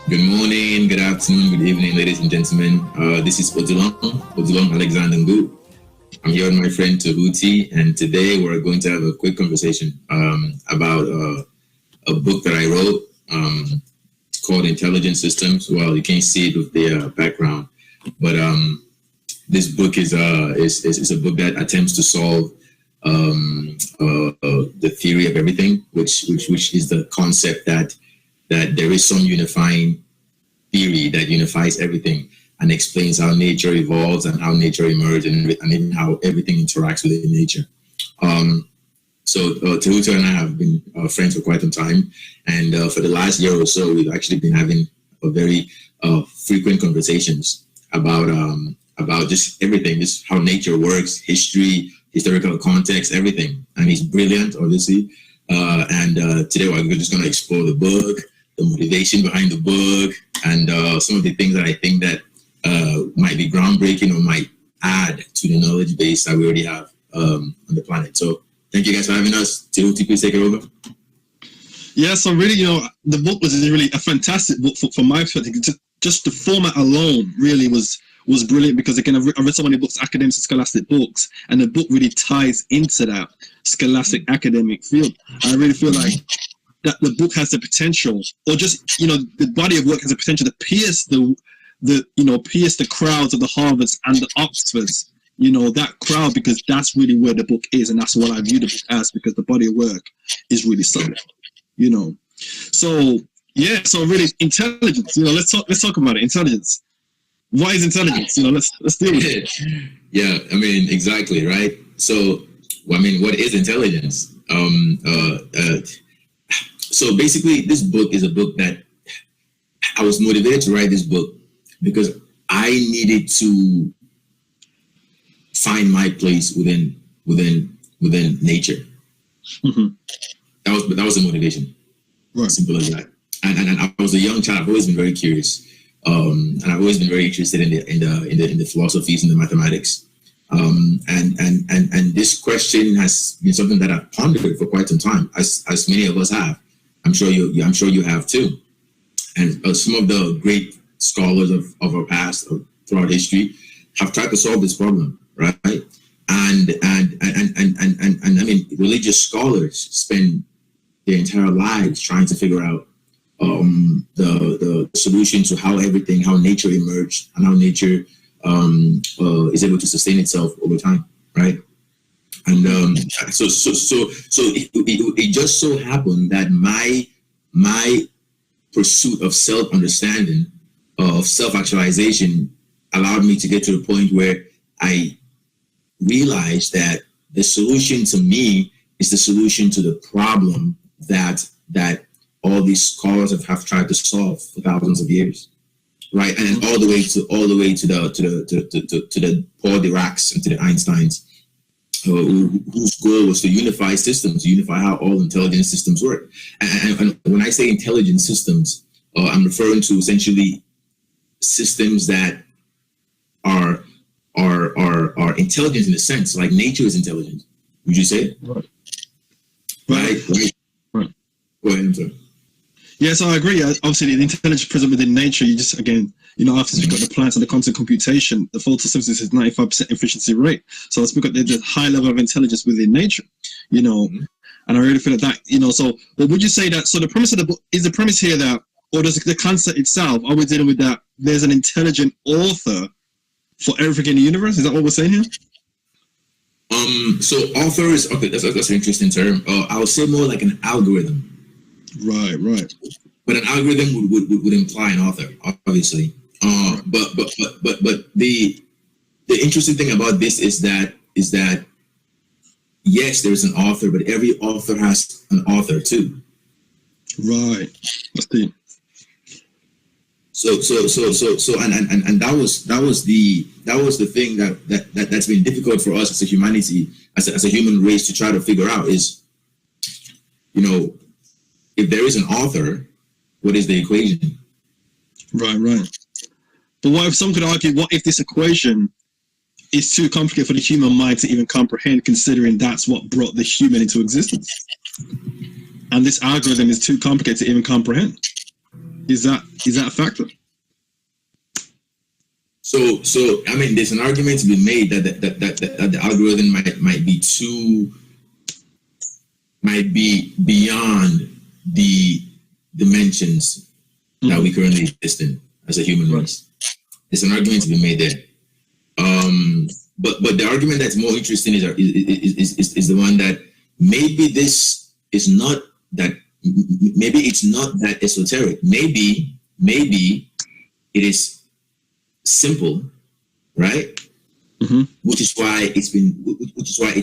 Good morning, good afternoon, good evening, ladies and gentlemen. This is Odilon Alexander Ngu. I'm here with my friend Tahuti, and today we're going to have a quick conversation about a book that I wrote. It's called Intelligent Systems. Well, you can't see it with the background, but this book is a book that attempts to solve the theory of everything, which is the concept that there is some unifying theory that unifies everything and explains how nature evolves and how nature emerged and even how everything interacts with nature. So Tehuta and I have been friends for quite some time, and for the last year or so, we've actually been having a very frequent conversations about just everything, just how nature works, history, historical context, everything. And he's brilliant, obviously. And today we're just going to explore the book, the motivation behind the book, and some of the things that I think that might be groundbreaking or might add to the knowledge base that we already have on the planet. So thank you guys for having us. Tehuti, please take it over. Yeah, so really, the book was really a fantastic book from my perspective. Just the format alone really was brilliant, because again, I've read so many books, academic and scholastic books, and the book really ties into that scholastic academic field. I really feel like that the book has the potential, or just, the body of work has the potential to pierce pierce the crowds of the Harvards and the Oxfords, that crowd, because that's really where the book is, and that's what I view the book as, because the body of work is really solid, So yeah, so really intelligence, let's talk about it. Intelligence. What is intelligence? Let's deal with it. Yeah, I mean, exactly, right? So, what is intelligence? So basically, this book is a book that I was motivated to write this book because I needed to find my place within nature. Mm-hmm. That was the motivation. Right. Simple as that. And I was a young child. I've always been very curious, and I've always been very interested in the philosophies and the mathematics. And this question has been something that I've pondered for quite some time, as many of us have. I'm sure you have too. And some of the great scholars of our past, throughout history, have tried to solve this problem, right? And I mean, religious scholars spend their entire lives trying to figure out the solution to how nature emerged and how nature is able to sustain itself over time, right? And so it just so happened that my pursuit of self-understanding, of self-actualization, allowed me to get to the point where I realized that the solution to me is the solution to the problem that all these scholars have tried to solve for thousands of years, right? And all the way to the Paul Dirac's and to the Einsteins, whose goal was to unify systems, unify how all intelligent systems work. And when I say intelligent systems, I'm referring to essentially systems that are intelligent in a sense, like nature is intelligent. Would you say? Right. Go ahead, I'm sorry. Yes, I agree. Obviously, the intelligence present within nature, you just, again, after we've got the plants and the constant computation, the photosynthesis is 95% efficiency rate. So let's look at the high level of intelligence within nature, and I really feel that, but would you say that, so the premise of the book, is the premise here that, or does the concept itself, are we dealing with that there's an intelligent author for everything in the universe? Is that what we're saying here? So author is, okay, that's an interesting term. I would say more like an algorithm. Right. But an algorithm would imply an author, obviously. But the interesting thing about this is that yes, there's an author, but every author has an author too. Right. That's deep. So and that was the thing that's been difficult for us as a humanity, as a human race, to try to figure out is, if there is an author, what is the equation? Right. But what if some could argue, what if this equation is too complicated for the human mind to even comprehend, considering that's what brought the human into existence? And this algorithm is too complicated to even comprehend. Is that a factor? So I mean, there's an argument to be made that the algorithm might be beyond the dimensions that we currently exist in as a human race. There's an argument to be made there. But the argument that's more interesting is the one that maybe this is not that. Maybe it's not that esoteric. Maybe it is simple, right? Mm-hmm. Which is why it's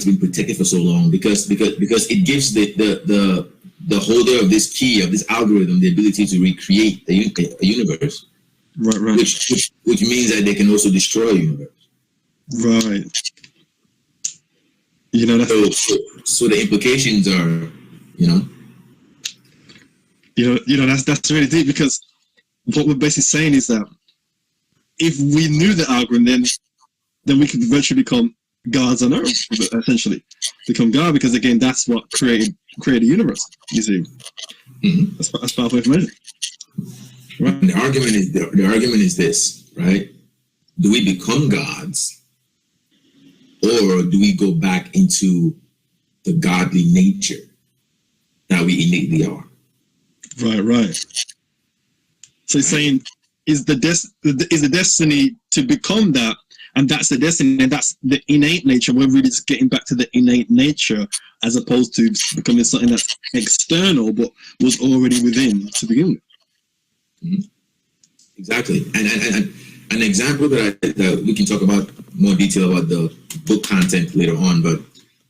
been protected for so long, because it gives the holder of this key, of this algorithm, the ability to recreate a universe, right. Which means that they can also destroy a universe. Right. You know, so the implications are, that's really deep, because what we're basically saying is that if we knew the algorithm, then we could eventually become gods on Earth, essentially become God, because again, that's what created the universe. You see, mm-hmm. That's powerful information. Right. The argument is this, right? Do we become gods, or do we go back into the godly nature that we innately are? Right. So he's saying, is the destiny to become that, and that's the destiny, and that's the innate nature. We're really just getting back to the innate nature, as opposed to becoming something that's external but was already within to begin with. Mm-hmm. Exactly, and an example that we can talk about more detail about the book content later on, but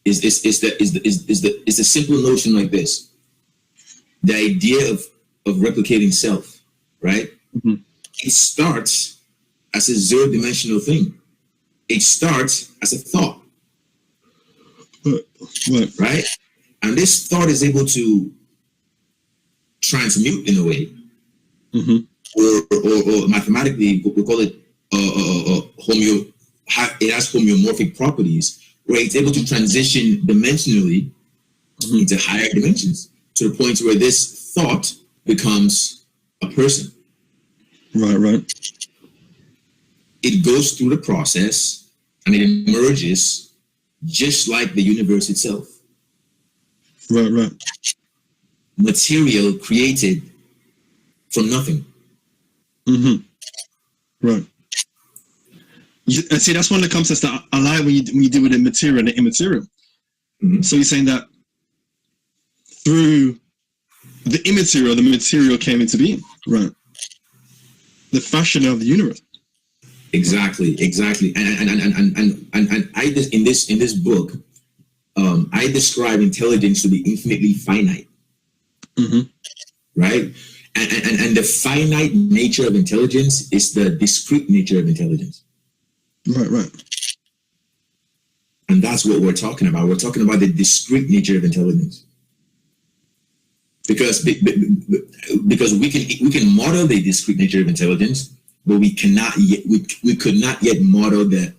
is the simple notion like this: the idea of replicating self, right? Mm-hmm. It starts as a zero-dimensional thing. It starts as a thought, right? And this thought is able to transmute in a way, mm-hmm. or mathematically, we call it it has homeomorphic properties, where it's able to transition dimensionally mm-hmm. into higher dimensions, to the point where this thought becomes a person. Right. It goes through the process and it emerges just like the universe itself. Right. Material created from nothing. Mm-hmm. Right. And see, that's one of the concepts that I like when you deal with the material and the immaterial. Mm-hmm. So you're saying that through the immaterial, the material came into being. Right. The fashion of the universe. Exactly. And I just in this book, I describe intelligence to be infinitely finite. Mm-hmm. Right? And the finite nature of intelligence is the discrete nature of intelligence. Right. And that's what we're talking about. We're talking about the discrete nature of intelligence. Because we can model the discrete nature of intelligence, but we could not yet model the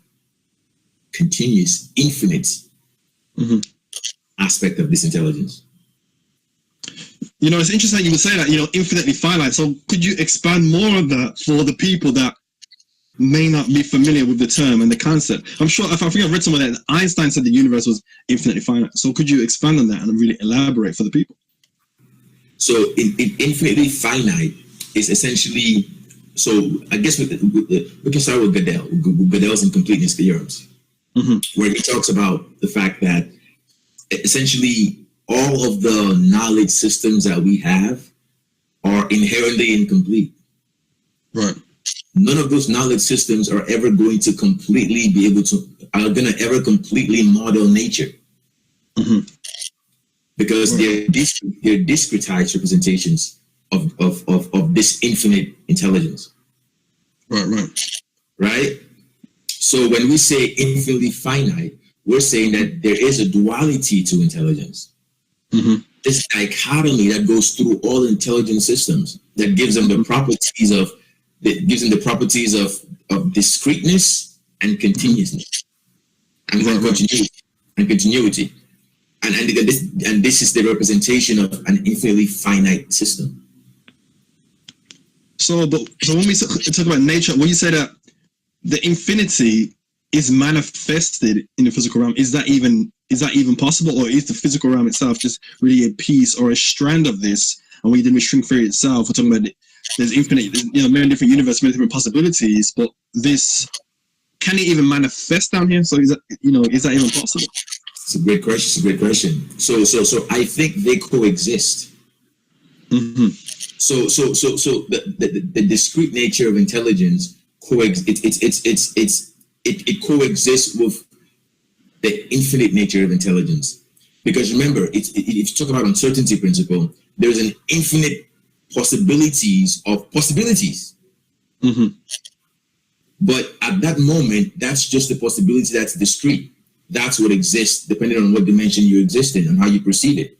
continuous, infinite mm-hmm. aspect of this intelligence. It's interesting you would say that, infinitely finite. So could you expand more on that for the people that may not be familiar with the term and the concept? I'm sure, I think I've read somewhere that Einstein said the universe was infinitely finite. So could you expand on that and really elaborate for the people? So infinitely finite is essentially, so I guess we can start with Gödel's incompleteness theorems, mm-hmm. where he talks about the fact that essentially all of the knowledge systems that we have are inherently incomplete. Right. None of those knowledge systems are ever going to completely model nature. Mm-hmm. Because they're discretized representations of this infinite intelligence. Right? So when we say infinitely finite, we're saying that there is a duality to intelligence. Mm-hmm. This dichotomy that goes through all intelligent systems that gives them the properties of discreteness and continuousness and continuity. And this is the representation of an infinitely finite system. So when we talk about nature, when you say that the infinity is manifested in the physical realm, is that even possible, or is the physical realm itself just really a piece or a strand of this? And when you did with string theory itself, we're talking about there's infinite, many different universes, many different possibilities, but this, can it even manifest down here? So is that even possible? It's a great question. It's a great question. So I think they coexist. Mm-hmm. So the discrete nature of intelligence it coexists with the infinite nature of intelligence. Because remember, if you talk about uncertainty principle, there's an infinite possibilities of possibilities. Mm-hmm. But at that moment, that's just a possibility that's discrete. That's what exists, depending on what dimension you exist in and how you perceive it.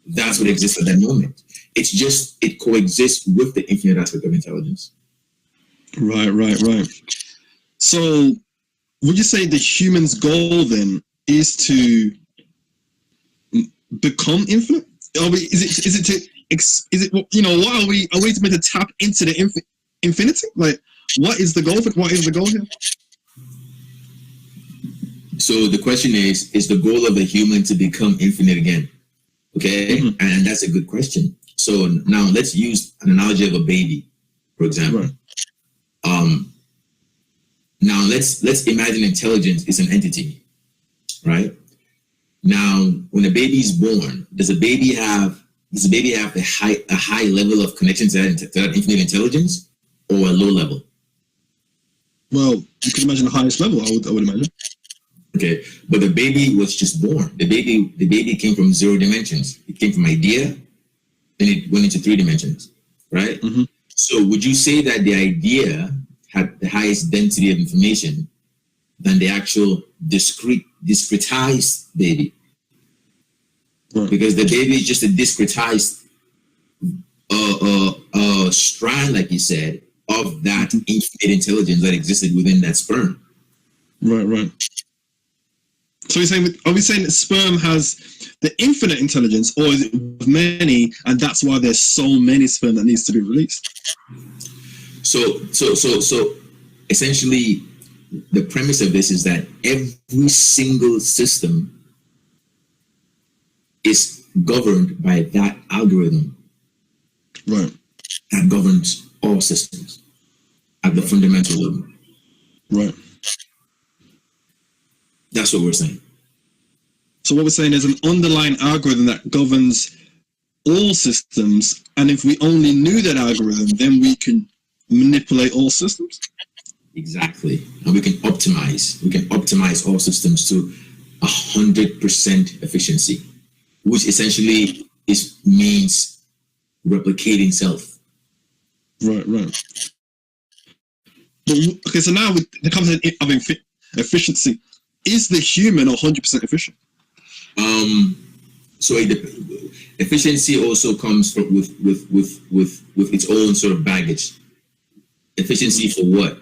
That's what exists at that moment. It's just, it coexists with the infinite aspect of intelligence. Right. So, would you say the human's goal then is to become infinite? What are we meant to tap into the infinity? Like, what is the goal here? So the question is the goal of the human to become infinite again? Okay, mm-hmm. And that's a good question. So now let's use an analogy of a baby, for example. Right. Now let's imagine intelligence is an entity, right? Now, when a baby is born, does a baby have a high level of connection to that infinite intelligence, or a low level? Well, you could imagine the highest level. I would imagine. Okay, but the baby was just born. The baby came from 0 dimensions. It came from idea, then it went into 3 dimensions, right? Mm-hmm. So would you say that the idea had the highest density of information than the actual discretized baby? Right. Because the baby is just a discretized strand, like you said, of that infinite intelligence that existed within that sperm. Right. So are we saying that sperm has the infinite intelligence, or is it many, and that's why there's so many sperm that needs to be released? So essentially, the premise of this is that every single system is governed by that algorithm. Right. That governs all systems at the fundamental level. Right. That's what we're saying. So what we're saying is an underlying algorithm that governs all systems, and if we only knew that algorithm, then we can manipulate all systems? Exactly. And we can optimize all systems to 100% efficiency, which essentially means replicating self. Right. But, okay, so now with the concept of efficiency, is the human 100% efficient? So efficiency also comes with its own sort of baggage. Efficiency for what?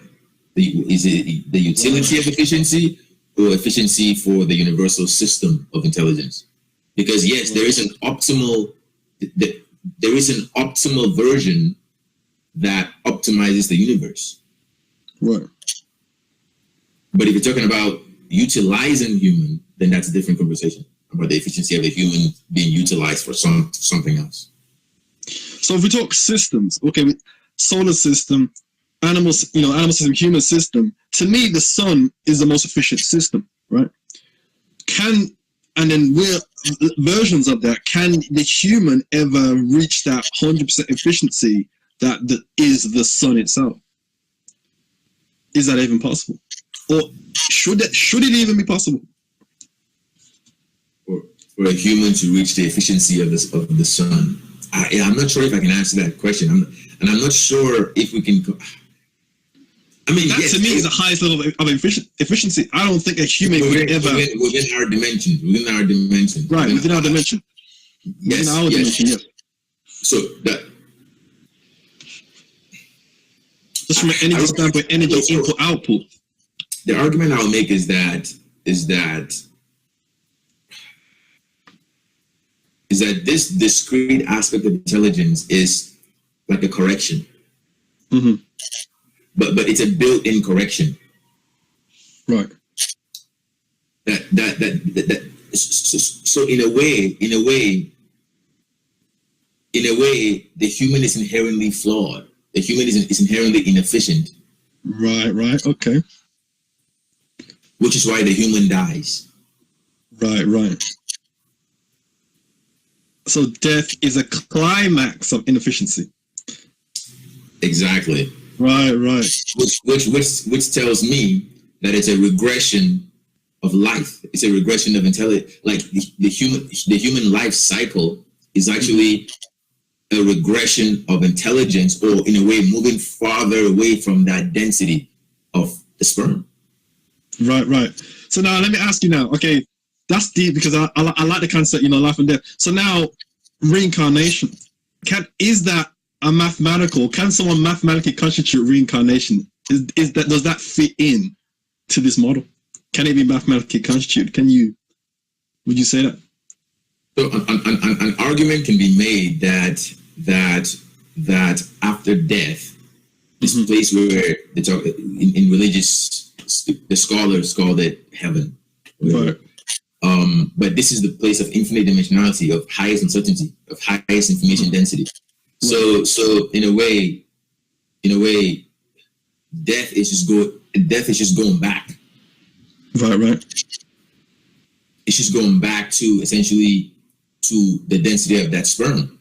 Is it the utility of efficiency, or efficiency for the universal system of intelligence? Because yes, there is an optimal version that optimizes the universe. Right. But if you're talking about utilizing human, then that's a different conversation about the efficiency of the human being utilized for something else. So if we talk systems, okay, solar system, animal system, human system, to me the sun is the most efficient system, right? And then we're versions of that. Can the human ever reach that 100% efficiency that is the sun itself? Is that even possible? Or should it even be possible? For a human to reach the efficiency of the sun? I'm not sure if I can answer that question. I'm not sure if we can. I mean, that to me is the highest level of efficiency. I don't think a human could ever within our dimension. Right, within our dimension. Yes. Within our dimension, yes. So that. Just from an energy standpoint, energy input output. The argument I'll make is that this discrete aspect of intelligence is like a correction. Mm-hmm. But it's a built-in correction. Right. So in a way, the human is inherently flawed. The human is inherently inefficient. Right. Okay. Which is why the human dies. Right. So death is a climax of inefficiency. Exactly. Right. Which tells me that it's a regression of life. It's a regression of intelligence. Like the human life cycle is actually a regression of intelligence, or in a way moving farther away from that density of the sperm. Right. So now let me ask you now. Okay, that's deep because I like the concept, life and death. So now reincarnation. Is that a mathematical? Can someone mathematically constitute reincarnation? Does that fit in to this model? Can it be mathematically constituted? Would you say that? So an argument can be made that after death, this place where they talk in religious, the scholars call it heaven. Right. But this is the place of infinite dimensionality, of highest uncertainty, of highest information density. So in a way, death is just going back. Right. It's just going back to essentially to the density of that sperm,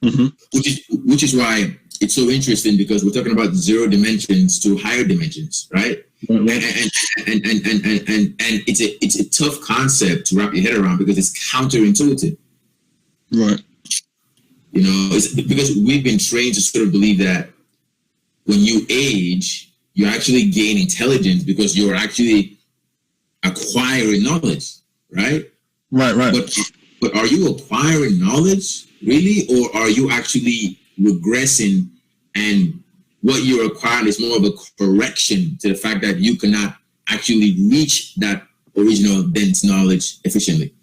which is why it's so interesting, because we're talking about 0 dimensions to higher dimensions, right? And it's a tough concept to wrap your head around because it's counterintuitive. Right. It's because we've been trained to sort of believe that when you age, you actually gain intelligence because you're actually acquiring knowledge, right? Right. But are you acquiring knowledge really, or are you actually regressing, and what you're acquiring is more of a correction to the fact that you cannot actually reach that original dense knowledge efficiently,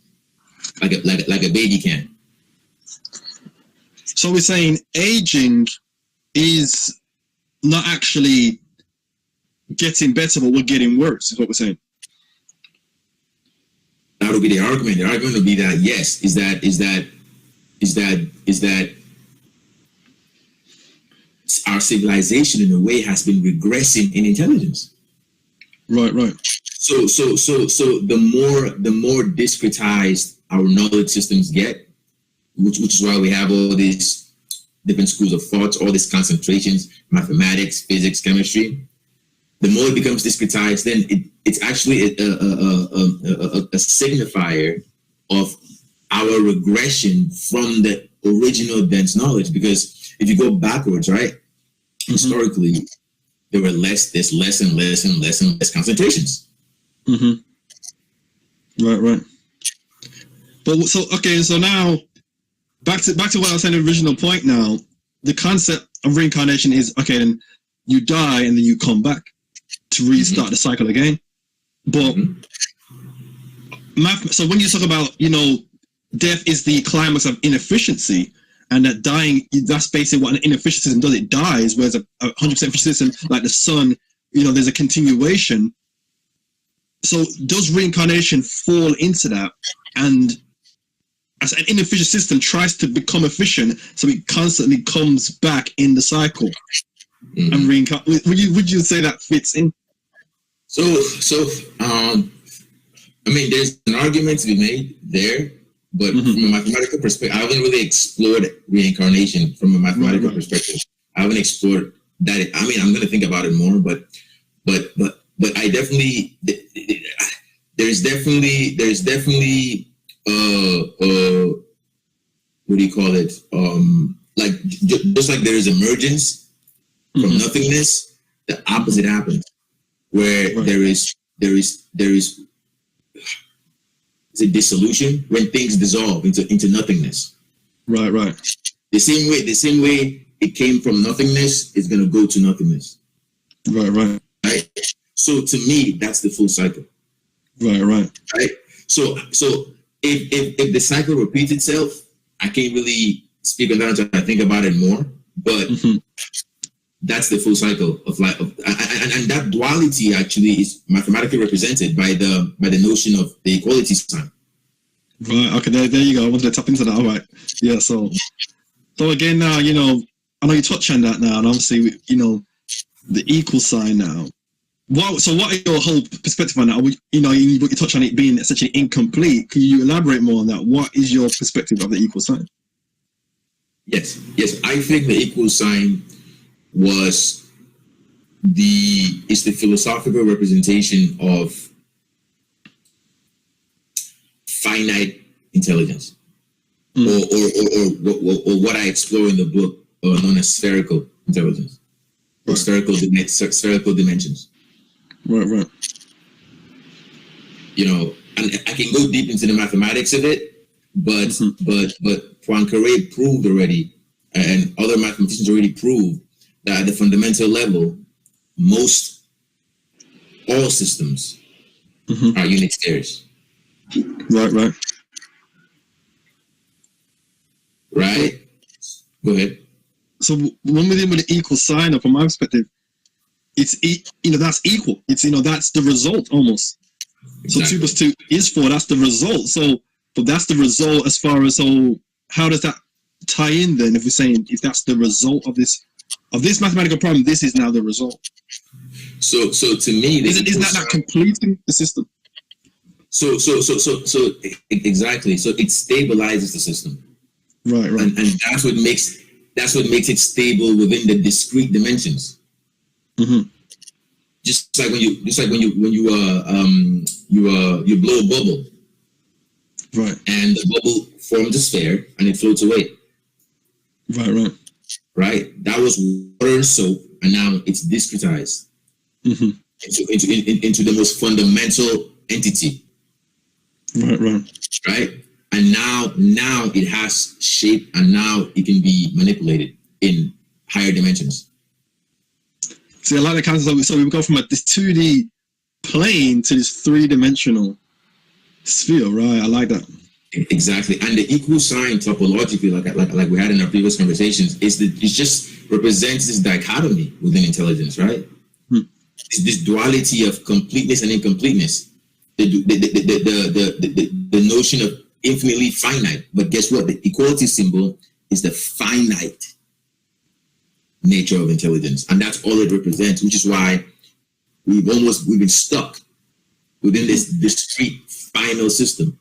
like a baby can. So we're saying aging is not actually getting better, but we're getting worse, is what we're saying. That would be the argument. The argument would be that yes, is that our civilization in a way has been regressing in intelligence. Right. So the more discretized our knowledge systems get, which is why we have all these different schools of thought, all these concentrations, mathematics, physics, chemistry. The more it becomes discretized, then it's actually a signifier of our regression from the original dense knowledge. Because if you go backwards, right, historically, there's less and less concentrations. Right. But so now back to what I was saying in the original point. Now the concept of reincarnation is then you die and then you come back to restart the cycle again. But so when you talk about death is the climax of inefficiency, and that dying, that's basically what an inefficient system does. It dies, whereas a 100% efficient system like the sun, there's a continuation. So does reincarnation fall into that? And as an inefficient system tries to become efficient, so it constantly comes back in the cycle and reincarnate. Would you say that fits in? So I mean, there's an argument to be made there, but from a mathematical perspective, I haven't really explored reincarnation from a mathematical perspective. I haven't explored that. I mean, I'm going to think about it more, but I definitely, there's definitely what do you call it? Like just like there is emergence from nothingness, the opposite happens, where there is a dissolution when things dissolve into nothingness. Right. The same way it came from nothingness is going to go to nothingness. Right. So to me, that's the full cycle. Right. So if the cycle repeats itself, I can't really speak on that until I think about it more. But That's the full cycle of life, and that duality actually is mathematically represented by the notion of the equality sign. Right. Okay. There you go. I wanted to tap into that. All right. Yeah. So again, now I know you touch on that now, and obviously the equal sign now. What is your whole perspective on that? You touch on it being essentially incomplete. Can you elaborate more on that? What is your perspective of the equal sign? Yes. I think the equal sign is the philosophical representation of finite intelligence, or what I explore in the book, known as spherical intelligence, or spherical dimensions. Right. And I can go deep into the mathematics of it, but Poincaré proved already, and other mathematicians already proved, that at the fundamental level, all systems are unit stairs. Right. Right? Go ahead. So when we're dealing with the equal sign, from my perspective, it's that's equal. It's that's the result almost. Exactly. So 2 + 2 is 4. That's the result. So, but that's the result as far as how does that tie in then? If we're saying if that's the result of this mathematical problem, this is now the result. So to me, isn't that completing the system? So exactly. So it stabilizes the system. Right. And that's what makes it stable within the discrete dimensions. Just like when you blow a bubble, right? And the bubble forms a sphere and it floats away. Right. That was water and soap, and now it's discretized into the most fundamental entity. Right. And now it has shape, and now it can be manipulated in higher dimensions. See, I like the concept. So we go from this 2D plane to this 3-dimensional sphere, right? I like that. Exactly. And the equal sign topologically, like we had in our previous conversations, it just represents this dichotomy within intelligence, right? This duality of completeness and incompleteness. The notion of infinitely finite. But guess what? The equality symbol is the finite nature of intelligence, and that's all it represents, which is why we've been stuck within this discrete final system.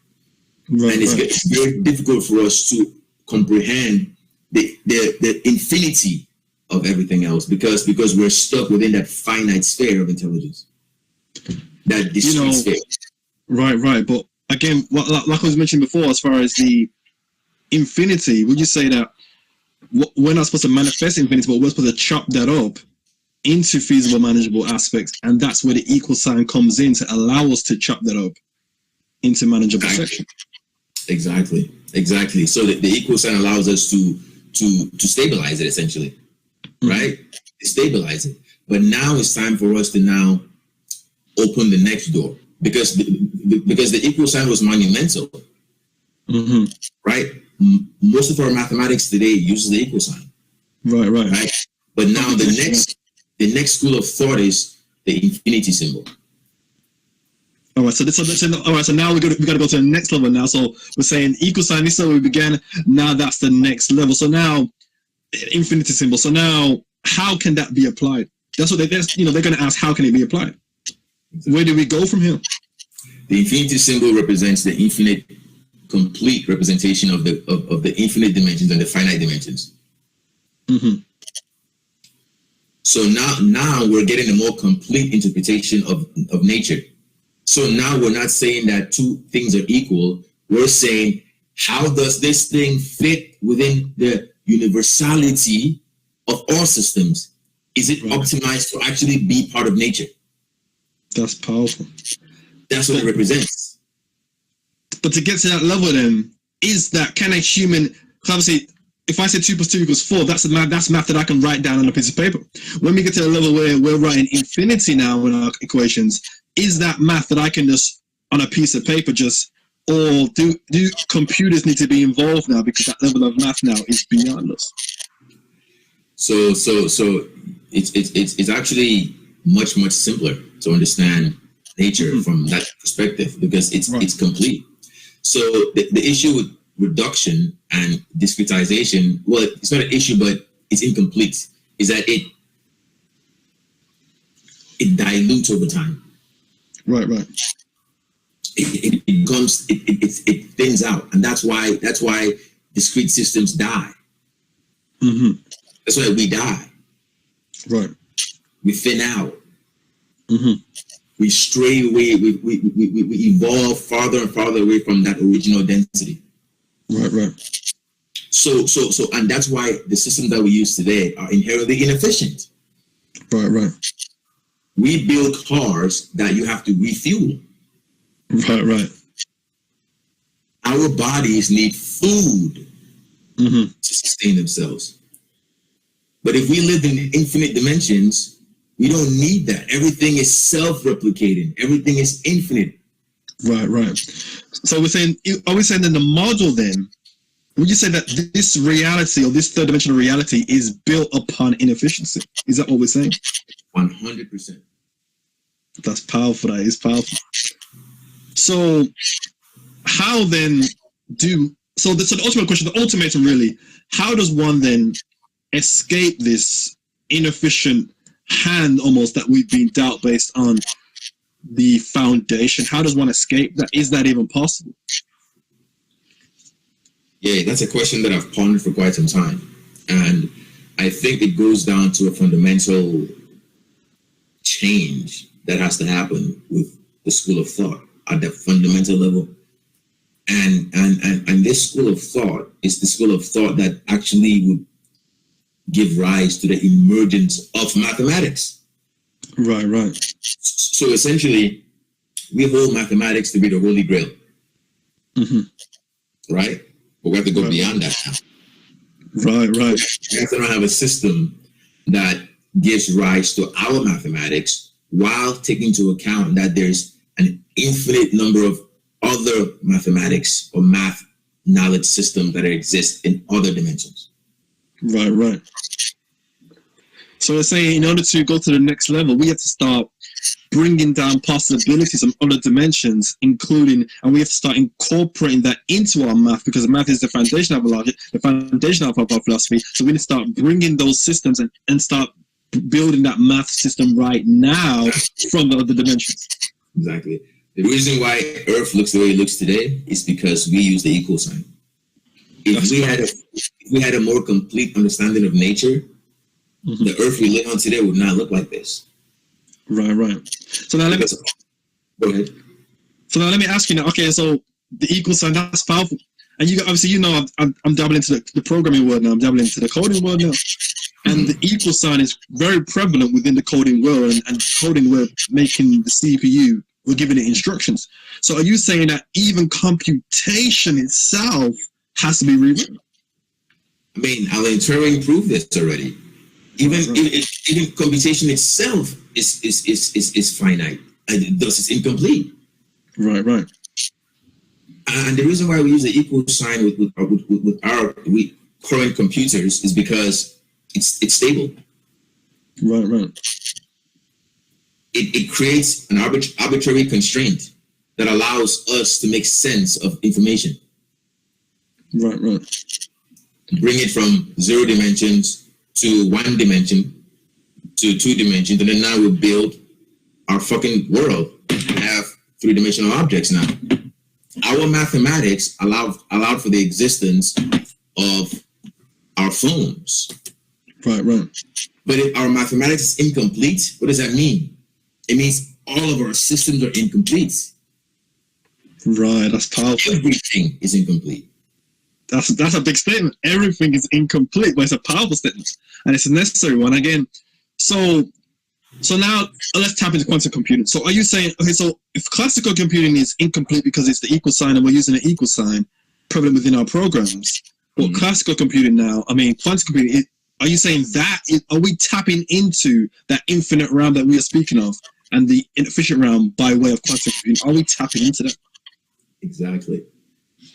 And it's very difficult for us to comprehend the infinity of everything else because we're stuck within that finite sphere of intelligence, that discrete sphere. Right. But again, like I was mentioning before, as far as the infinity, would you say that we're not supposed to manifest infinity, but we're supposed to chop that up into feasible, manageable aspects, and that's where the equal sign comes in to allow us to chop that up into manageable sections. Exactly. So the equal sign allows us to stabilize it, essentially, right? Stabilize it. But now it's time for us to now open the next door, because the equal sign was monumental, right? Most of our mathematics today uses the equal sign, right? But now the next school of thought is the infinity symbol. All right, so now we got to go to the next level now. So we're saying equal sign. This is where we began. Now that's the next level. So now infinity symbol. So now how can that be applied? That's what they're going to ask. How can it be applied? Where do we go from here? The infinity symbol represents the infinite, complete representation of the infinite dimensions and the finite dimensions. So now we're getting a more complete interpretation of nature. So now we're not saying that two things are equal. We're saying, how does this thing fit within the universality of all systems? Is it optimized to actually be part of nature? That's powerful. That's what it represents. But to get to that level, then, can a human? Obviously, if I say 2 + 2 = 4, that's math that I can write down on a piece of paper. When we get to a level where we're writing infinity now in our equations, is that math that I can just on a piece of paper or do computers need to be involved now, because that level of math now is beyond us? So it's actually much simpler to understand nature from that perspective, because it's complete. So the issue with reduction and discretization, well, it's not an issue, but it's incomplete, is that it dilutes over time. Right. It becomes it thins out, and that's why discrete systems die. Mm-hmm. That's why we die. Right. We thin out. Mm-hmm. We stray away. We evolve farther and farther away from that original density. Right. So, and that's why the systems that we use today are inherently inefficient. Right. We build cars that you have to refuel. Right. Our bodies need food to sustain themselves. But if we live in infinite dimensions, we don't need that. Everything is self-replicating. Everything is infinite. Right. So are we saying in the module then, would you say that this reality, or this third dimensional reality, is built upon inefficiency? Is that what we're saying? 100%. That's powerful. That is powerful. So how then so the ultimate question, the ultimatum really, how does one then escape this inefficient hand almost that we've been dealt based on the foundation? How does one escape that? Is that even possible? Yeah, that's a question that I've pondered for quite some time. And I think it goes down to a fundamental change that has to happen with the school of thought at the fundamental level. And this school of thought is the school of thought that actually would give rise to the emergence of mathematics. Right. So essentially, we hold mathematics to be the holy grail. Right? But we have to go beyond that now. Right. We have to now have a system that gives rise to our mathematics while taking into account that there's an infinite number of other mathematics or math knowledge systems that exist in other dimensions. Right. So we're saying in order to go to the next level, we have to start bringing down possibilities of other dimensions, including, and we have to start incorporating that into our math, because math is the foundation of our logic, the foundation of our philosophy. So we need to start bringing those systems and start building that math system right now from the other dimensions. Exactly. The reason why Earth looks the way it looks today is because we use the equal sign. If we had a more complete understanding of nature, the Earth we live on today would not look like this. Right. So now go ahead. So now let me ask you now. Okay, so the equal sign, that's powerful. And you obviously, I'm dabbling into the programming world now. I'm dabbling into the coding world now. And the equal sign is very prevalent within the coding world. And coding, we're making the CPU, we're giving it instructions. So are you saying that even computation itself has to be rewritten? I mean, Alan Turing proved this already. Even computation itself is finite, and thus it's incomplete. Right. And the reason why we use the equal sign with our current computers is because it's stable. Right. It creates an arbitrary constraint that allows us to make sense of information. Right. Bring it from 0 dimensions to 1 dimension to 2 dimensions, and then now we build our fucking world. We have 3-dimensional objects now. Our mathematics allowed for the existence of our phones. Right. But if our mathematics is incomplete, what does that mean? It means all of our systems are incomplete. Right, that's powerful. Everything is incomplete. That's a big statement. Everything is incomplete, but it's a powerful statement, and it's a necessary one. Again, so now let's tap into quantum computing. So are you saying, okay, so if classical computing is incomplete because it's the equal sign and we're using an equal sign prevalent within our programs, but classical computing now, I mean, quantum computing, are you saying are we tapping into that infinite realm that we are speaking of and the inefficient realm by way of quantum computing? Are we tapping into that? Exactly.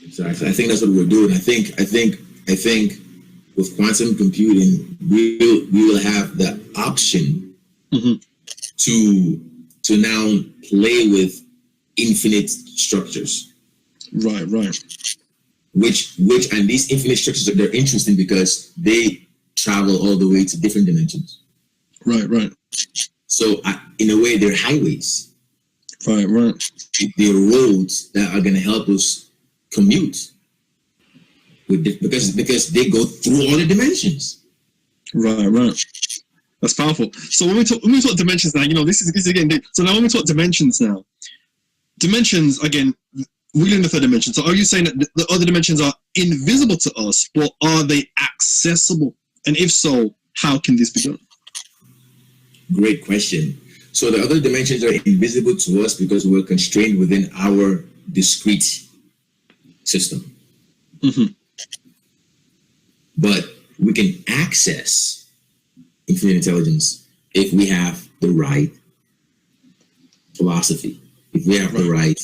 I think that's what we're doing. I think with quantum computing, we will have the option to now play with infinite structures. Right. Which and these infinite structures, they're interesting because they travel all the way to different dimensions. Right. So in a way, they're highways. Right. They're roads that are going to help us commute because they go through all the dimensions. Right. That's powerful. So when we talk dimensions now, this is again deep. So now when we talk dimensions now, dimensions again, we live in the third dimension. So are you saying that the other dimensions are invisible to us, but are they accessible? And if so, how can this be done? Great question. So the other dimensions are invisible to us because we're constrained within our discrete system. But we can access infinite intelligence if we have the right philosophy, if we have the right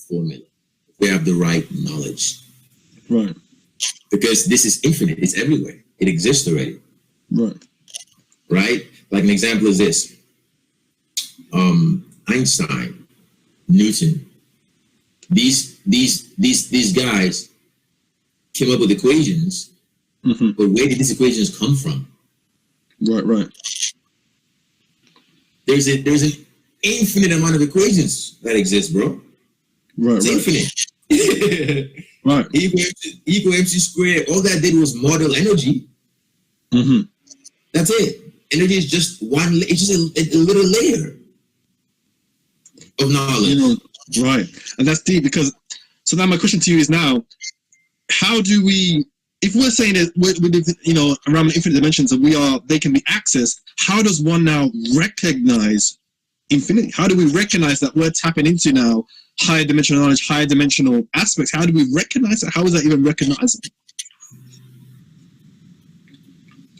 formula, if we have the right knowledge. Right. Because this is infinite. It's everywhere. It exists already. Right? Like an example is this. Einstein, Newton, these guys came up with equations, but where did these equations come from? Right. There's an infinite amount of equations that exist, bro. It's infinite. Right. Equal MC squared. All that did was model energy. That's it. Energy is just it's just a little layer of knowledge. Right. And that's deep because, so now my question to you is now, how do we, if we're saying that we around infinite dimensions and they can be accessed, how does one now recognize infinity? How do we recognize that we're tapping into now higher dimensional knowledge, higher dimensional aspects? How do we recognize that? How is that even recognizable?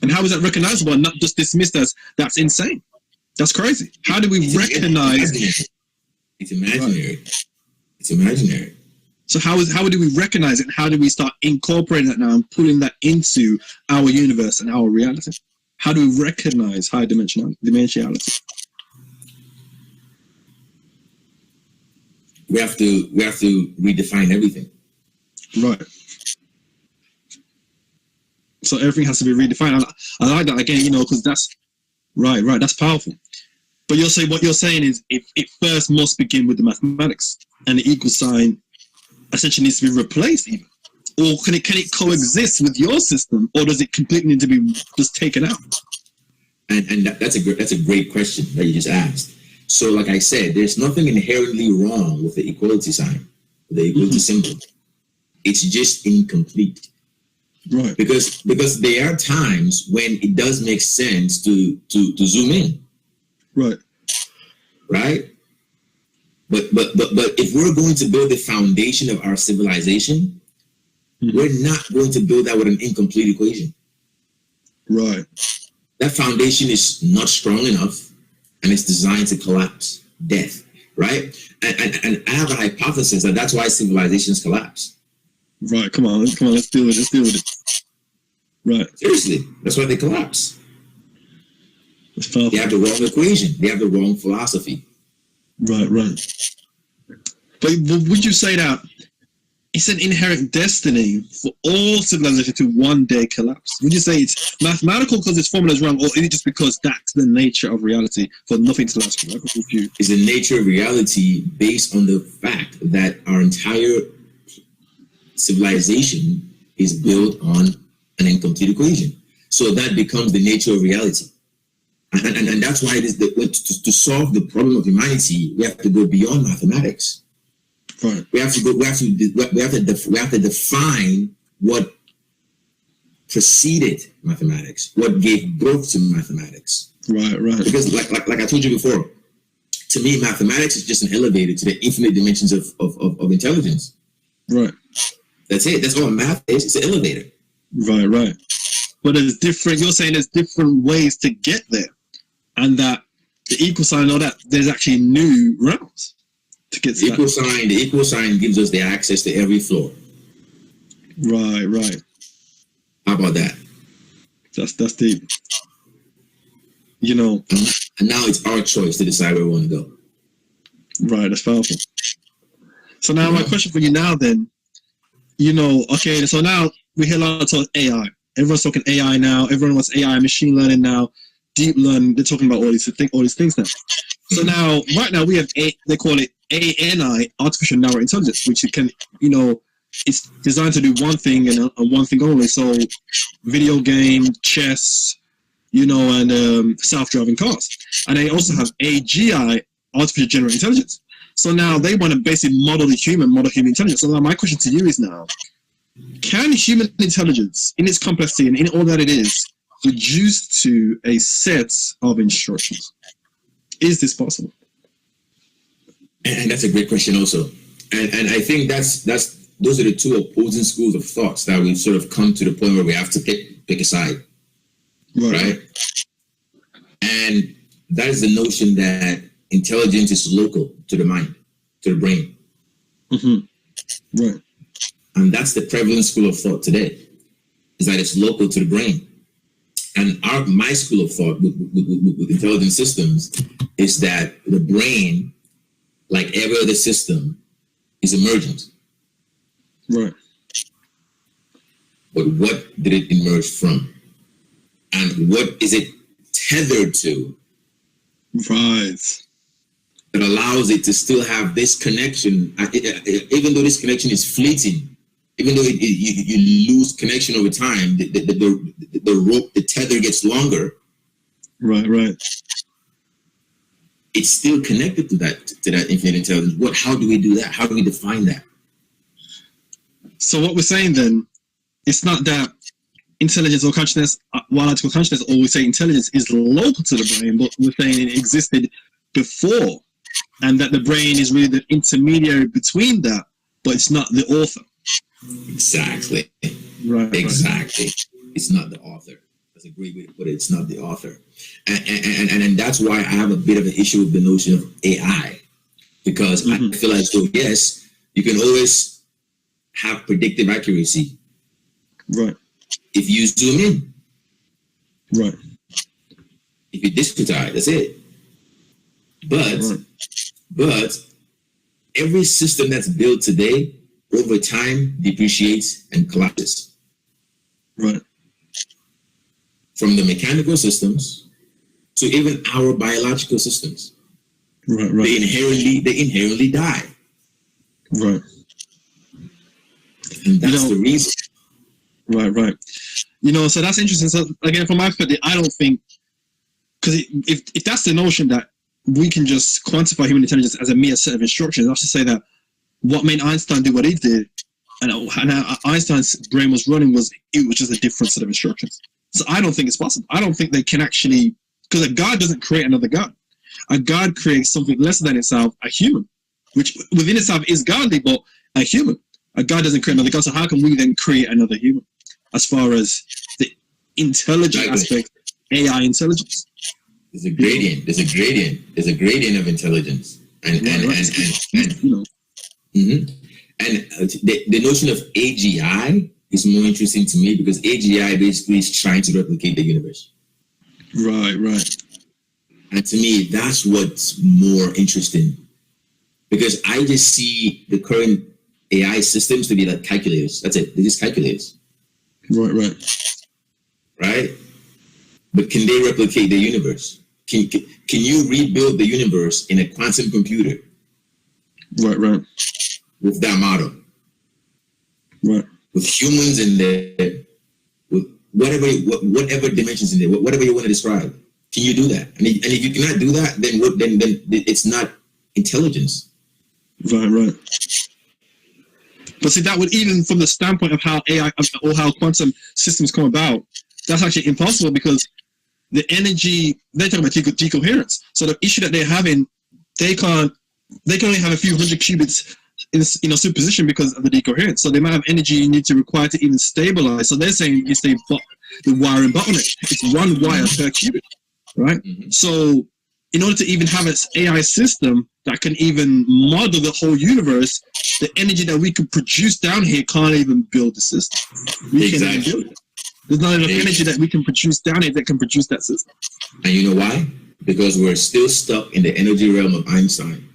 And how is that recognizable and not just dismissed as that's insane? That's crazy. How do we recognize? It's imaginary. Right. It's imaginary. So how do we recognize it? And how do we start incorporating that now and putting that into our universe and our reality? How do we recognize high dimensionality? We have to redefine everything. Right. So everything has to be redefined. I like that again, because that's right. That's powerful. But what you're saying is it first must begin with the mathematics, and the equal sign essentially needs to be replaced even. Or can it coexist with your system, or does it completely need to be just taken out? And that's a great question that you just asked. So like I said, there's nothing inherently wrong with the equality sign, the equality symbol. It's just incomplete. Right. Because there are times when it does make sense to zoom in. Right. But if we're going to build the foundation of our civilization, we're not going to build that with an incomplete equation. Right. That foundation is not strong enough, and it's designed to collapse. Death. Right. And I have a hypothesis that's why civilizations collapse. Right. Come on. Let's deal with it. Right. Seriously, that's why they collapse. They have the wrong equation. They have the wrong philosophy. Right. But would you say that it's an inherent destiny for all civilization to one day collapse? Would you say it's mathematical because its formula is wrong, or is it just because that's the nature of reality for nothing to last forever? It's the nature of reality based on the fact that our entire civilization is built on an incomplete equation. So that becomes the nature of reality. And that's why it is to solve the problem of humanity, we have to go beyond mathematics. Right. We have to define what preceded mathematics, what gave birth to mathematics. Right. Because like I told you before, to me, mathematics is just an elevator to the infinite dimensions of intelligence. Right. That's it. That's all math is. It's an elevator. Right. But you're saying there's different ways to get there. And that the equal sign and all that, there's actually new realms to get to the equal sign gives us the access to every floor. Right. How about that? That's deep. You know, And now it's our choice to decide where we want to go. right? That's powerful. So now my question for you now then, you know, okay, so now we hear a lot of talk AI. Everyone's talking AI now. Everyone wants AI, machine learning now, deep learning. They're talking about all these things now. So now, right now, we have they call it ANI, artificial narrow intelligence, which you can, you know, it's designed to do one thing and one thing only. So, video game, chess, you know, and self-driving cars. And they also have AGI, artificial general intelligence. So now they want to basically model human intelligence. So now my question to you is now, can human intelligence, in its complexity and in all that it is, reduce to a set of instructions? Is this possible? And that's a great question also. And I think those are the two opposing schools of thoughts that we've sort of come to the point where we have to pick a side. Right? And that is the notion that intelligence is local to the mind, to the brain. Mm-hmm. Right. And that's the prevalent school of thought today, is that it's local to the brain. And my school of thought with intelligent systems is that the brain, like every other system, is emergent. Right. But what did it emerge from? And what is it tethered to? Right. That allows it to still have this connection, even though this connection is fleeting, even though you lose connection over time, the rope, the tether gets longer. Right. It's still connected to that infinite intelligence. How do we do that? How do we define that? So what we're saying then, it's not that intelligence or consciousness, biological consciousness, or we say intelligence is local to the brain, but we're saying it existed before, and that the brain is really the intermediary between that, but it's not the author. Exactly. Right. Exactly. Right. It's not the author. That's a great way to put it. It's not the author. And that's why I have a bit of an issue with the notion of AI, because I feel as though, yes, you can always have predictive accuracy. Right. If you zoom in. Right. If you discretize, that's it. But every system that's built today, over time, depreciates and collapses. Right. From the mechanical systems to even our biological systems. Right. They inherently die. Right. And that's the reason. Right. You know, so that's interesting. So again, from my perspective, I don't think, because if that's the notion that we can just quantify human intelligence as a mere set of instructions, I have to say that what made Einstein do what he did, and Einstein's brain was running, was just a different set of instructions. So I don't think it's possible. I don't think they can actually, because a God doesn't create another God. A God creates something lesser than itself, a human, which within itself is godly, but a human. A God doesn't create another God, so how can we then create another human? As far as the intelligent aspect, AI intelligence. There's a gradient. There's a gradient of intelligence, and the notion of AGI is more interesting to me, because AGI basically is trying to replicate the universe. Right. And to me, that's what's more interesting, because I just see the current AI systems to be like calculators. That's it. They're just calculators. Right? But can they replicate the universe? Can you rebuild the universe in a quantum computer? Right. With that model. Right. With humans in there, with whatever dimensions in there, whatever you want to describe. Can you do that? And if you cannot do that, then it's not intelligence. Right. But see, that would, even from the standpoint of how AI or how quantum systems come about, that's actually impossible, because the energy, they're talking about decoherence. So the issue that they're having, they can only have a few hundred qubits in superposition because of the decoherence. So the amount of energy you need to require to even stabilize. So they're saying it's the wiring bottleneck. It's one wire per qubit, right? Mm-hmm. So in order to even have an AI system that can even model the whole universe, the energy that we could produce down here can't even build the system. We can't even build it. There's not enough energy that we can produce down here that can produce that system. And you know why? Because we're still stuck in the energy realm of Einstein.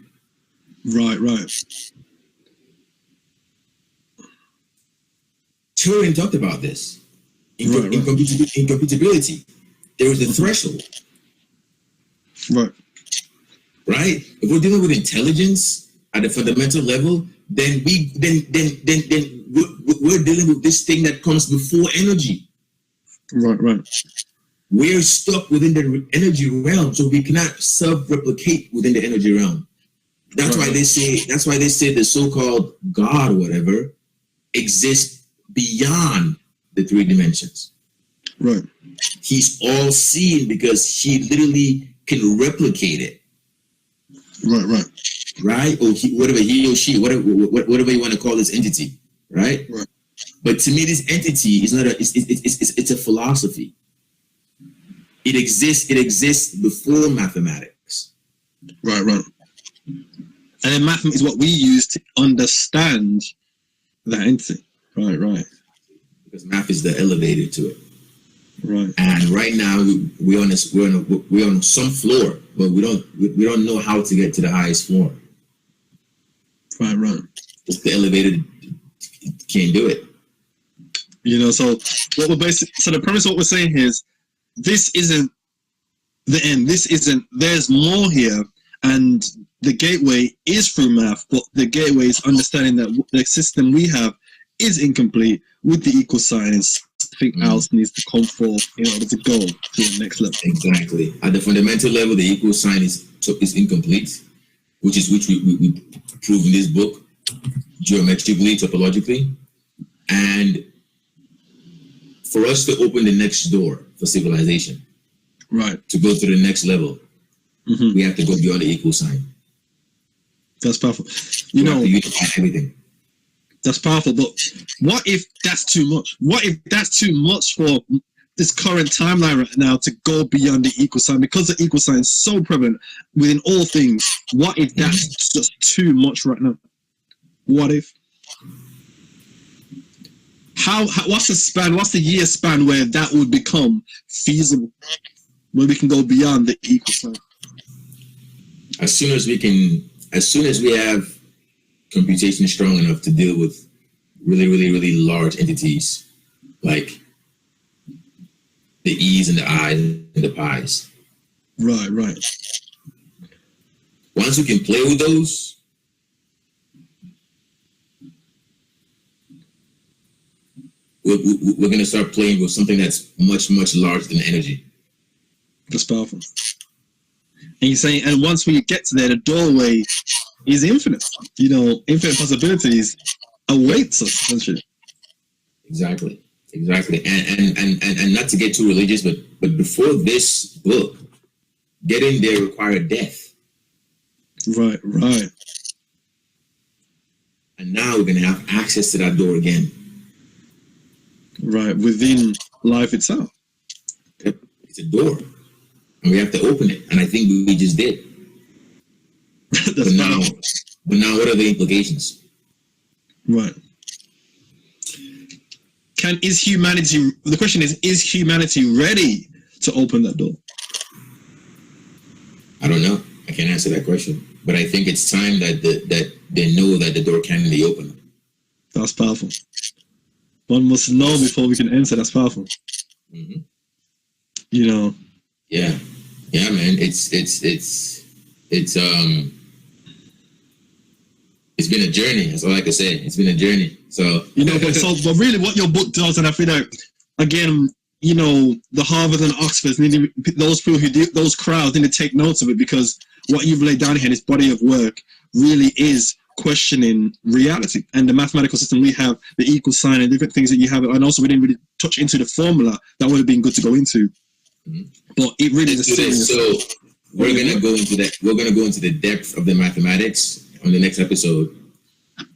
Right. Turing talked about this. Incomputability. There is a threshold. Right. If we're dealing with intelligence at a fundamental level, then we're dealing with this thing that comes before energy. Right. We're stuck within the energy realm, so we cannot self-replicate within the energy realm. That's why they say the so-called God or whatever exists beyond the 3 dimensions. Right. He's all seeing because he literally can replicate it. Right? Or whatever he or she, whatever you want to call this entity, right? But to me, this entity is not it's a philosophy. It exists before mathematics. Right. And then math is what we use to understand that entity. Right. Because math is the elevator to it. Right. And right now we're on some floor, but we don't know how to get to the highest floor. Right. Just the elevator can't do it. So what we're so the premise of what we're saying here is this isn't the end. There's more here, and the gateway is through math, but the gateway is understanding that the system we have is incomplete with the equal signs. Something else needs to come forth in order to go to the next level. Exactly. At the fundamental level, the equal sign is incomplete, which we prove in this book, geometrically, topologically. And for us to open the next door for civilization, right, to go to the next level, we have to go beyond the equal sign. That's powerful. We have to unify everything. That's powerful, but what if that's too much? What if that's too much for this current timeline right now to go beyond the equal sign? Because the equal sign is so prevalent within all things, what if that's just too much right now? What if? What's the span, what's the year span where that would become feasible? Where we can go beyond the equal sign? As soon as we have computation strong enough to deal with really, really, really large entities like the E's and the I's and the Pi's. Right. Once we can play with those, we're going to start playing with something that's much, much larger than energy. That's powerful. And you're saying, and once we get to there, the doorway is infinite. Infinite possibilities awaits us, essentially. Exactly. And not to get too religious, but before this book, getting there required death. Right. And now we're going to have access to that door again. Right, within life itself. It's a door. And we have to open it. And I think we just did. but now, what are the implications? Right. The question is humanity ready to open that door? I don't know. I can't answer that question. But I think it's time that they know that the door can be opened. That's powerful. One must know before we can enter. That's powerful. Mm-hmm. Yeah, man. It's been a journey. That's all I can say. It's been a journey. So but really, what your book does, and I feel like again, the Harvard and Oxfords, those people those crowds need to take notes of it, because what you've laid down here, this body of work, really is questioning reality and the mathematical system we have, the equal sign and different things that you have. And also we didn't really touch into the formula that would have been good to go into. But it really is serious. So we're going to go into that. We're going to go into the depth of the mathematics on the next episode.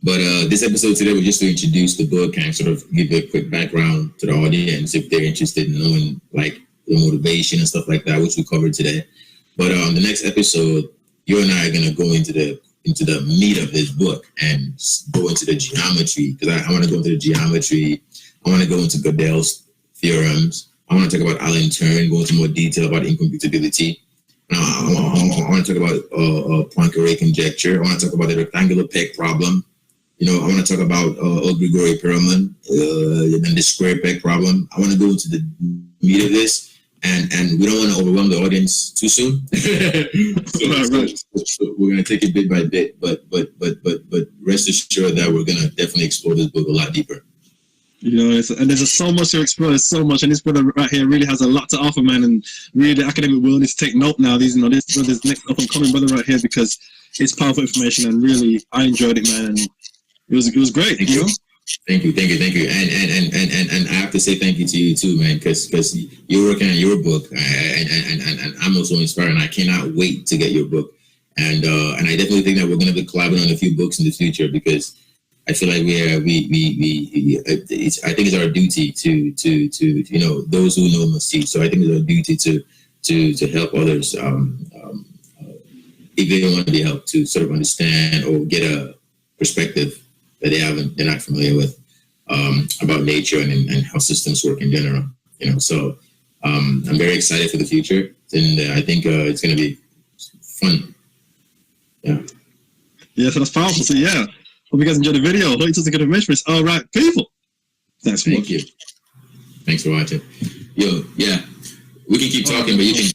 But this episode today was just to introduce the book and sort of give a quick background to the audience if they're interested in knowing like the motivation and stuff like that, which we covered today. But on the next episode, you and I are going to go into the meat of this book and go into the geometry, because I want to go into the geometry. I want to go into Gödel's theorems. I want to talk about Allen Turing, go into more detail about incomputability. I want to talk about Poincare conjecture. I want to talk about the rectangular peg problem. I want to talk about Grigori-Perelman, and the square peg problem. I want to go into the meat of this, and we don't want to overwhelm the audience too soon. So we're going to take it bit by bit, but rest assured that we're going to definitely explore this book a lot deeper. And there's just so much to explore. There's so much, and this brother right here really has a lot to offer, man. And really, the academic world needs to take note now. This next up and coming brother right here, because it's powerful information, and really, I enjoyed it, man. And it was great. Thank you. Thank you. And I have to say thank you to you too, man, because you're working on your book, and I'm also inspired, and I cannot wait to get your book. And I definitely think that we're going to be collaborating on a few books in the future, because I feel like I think it's our duty to those who know must teach. So I think it's our duty to help others if they want to be helped, to sort of understand or get a perspective that they're not familiar with about nature and how systems work in general. So I'm very excited for the future, and I think it's going to be fun. Yeah, so that's powerful. So yeah. Hope you guys enjoyed the video. Hope you took some good information. All right, people. Thanks for watching. Thanks for watching. Yo, yeah, we can keep talking, but you can